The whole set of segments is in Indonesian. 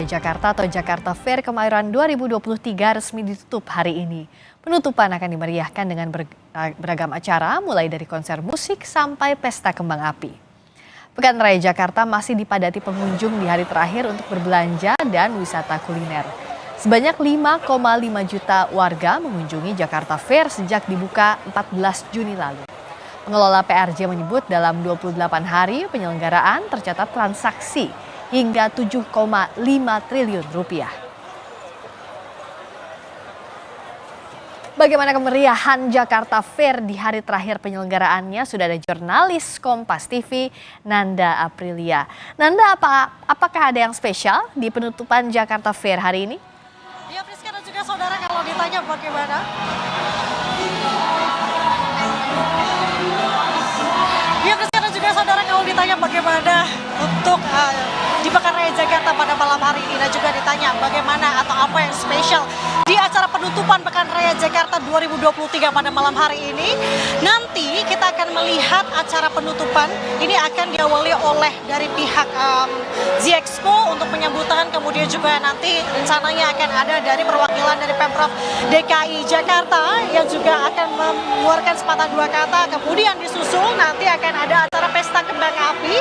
Jakarta atau Jakarta Fair Kemayoran 2023 resmi ditutup hari ini. Penutupan akan dimeriahkan dengan beragam acara, mulai dari konser musik sampai pesta kembang api. Pekan Raya Jakarta masih dipadati pengunjung di hari terakhir untuk berbelanja dan wisata kuliner. Sebanyak 5,5 juta warga mengunjungi Jakarta Fair sejak dibuka 14 Juni lalu. Pengelola PRJ menyebut dalam 28 hari penyelenggaraan tercatat transaksi hingga 7,5 triliun rupiah. Bagaimana kemeriahan Jakarta Fair di hari terakhir penyelenggaraannya? Sudah ada jurnalis Kompas TV, Nanda Aprilia. Nanda, apakah ada yang spesial di penutupan Jakarta Fair hari ini? Ya, Friska dan juga saudara, kalau ditanya bagaimana? Ya, Friska dan juga saudara, kalau ditanya bagaimana untuk di Pekan Raya Jakarta pada malam hari ini, dan juga ditanya bagaimana atau apa yang spesial di acara penutupan Pekan Raya Jakarta 2023 pada malam hari ini, nanti kita akan melihat acara penutupan ini akan diawali oleh dari pihak G-Expo untuk penyambutan, kemudian juga nanti rencananya akan ada dari perwakilan dari Pemprov DKI Jakarta yang juga akan mengeluarkan sepatah dua kata, kemudian disusul nanti akan ada acara pesta kembang api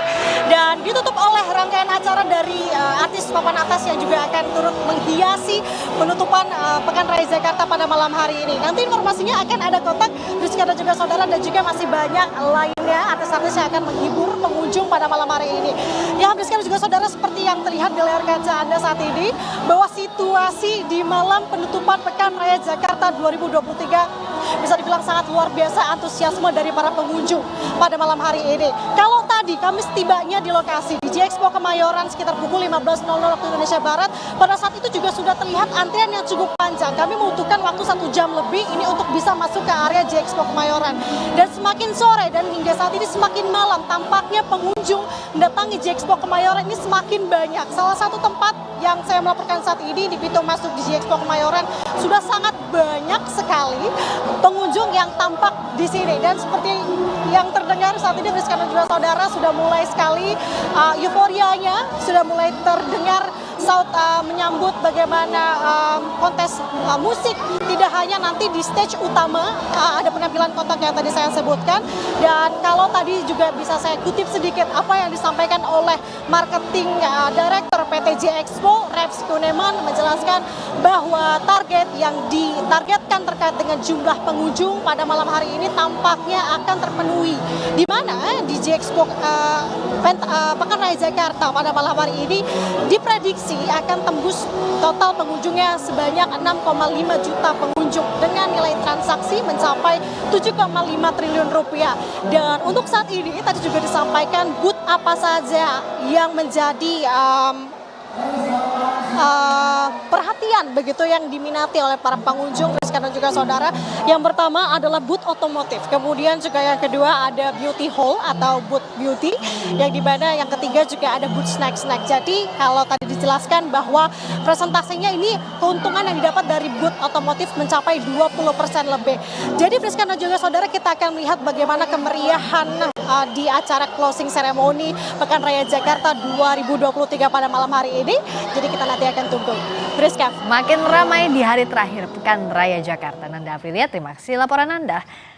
dan ditutup oleh rangkaian acara dari artis papan atas yang juga akan turut menghiasi penutupan Pekan Raya Jakarta pada malam hari ini. Nanti informasinya akan ada kontak Rizka dan juga saudara, dan juga masih banyak lainnya artis-artis yang akan menghibur pengunjung pada malam hari ini. Ya, Rizka dan juga saudara, seperti yang terlihat di layar kaca Anda saat ini, bahwa situasi di malam penutupan Pekan Raya Jakarta 2023 bisa dibilang sangat luar biasa antusiasme dari para pengunjung pada malam hari ini. Kalau tadi kami setibanya di lokasi di G-Expo Kemayoran sekitar pukul 15.00 waktu Indonesia Barat, pada saat itu juga sudah terlihat antrian yang cukup panjang. Kami membutuhkan waktu 1 jam lebih ini untuk bisa masuk ke area G-Expo Kemayoran. Dan semakin sore dan hingga saat ini semakin malam, tampaknya pengunjung mendatangi G-Expo Kemayoran ini semakin banyak. Salah satu tempat yang saya melaporkan saat ini di pintu masuk di G-Expo Kemayoran sudah sangat banyak sekali pengunjung yang tampak di sini, dan seperti yang terdengar saat ini Rizka dan juga saudara, sudah mulai sekali euforianya, sudah mulai terdengar saut menyambut bagaimana kontes musik tidak hanya nanti di stage utama, ada penampilan kontak yang tadi saya sebutkan, dan kalau tadi juga bisa saya kutip sedikit apa yang disampaikan oleh marketing director PT G-Expo, Reps Kuneman, menjelaskan bahwa target yang ditargetkan terkait dengan jumlah pengunjung pada malam hari ini tampaknya akan terpenuhi, di mana di G-Expo Pekan Raya Jakarta pada malam hari ini diprediksi akan tembus total pengunjungnya sebanyak 6,5 juta pengunjung dengan nilai transaksi mencapai 7,5 triliun rupiah. Dan untuk saat ini tadi juga disampaikan booth apa saja yang menjadi perhatian begitu yang diminati oleh para pengunjung, Rizka dan juga saudara. Yang pertama adalah booth otomotif, kemudian juga yang kedua ada beauty hall atau booth beauty, yang dimana yang ketiga juga ada booth snack-snack. Jadi kalau tadi dijelaskan bahwa presentasinya ini keuntungan yang didapat dari booth otomotif mencapai 20% lebih. Jadi Rizka dan juga saudara, kita akan melihat bagaimana kemeriahan di acara closing ceremony Pekan Raya Jakarta 2023 pada malam hari ini. Jadi kita nanti akan tunggu. Rizka. Makin ramai di hari terakhir Pekan Raya Jakarta. Nanda Aprilia, terima kasih laporan Anda.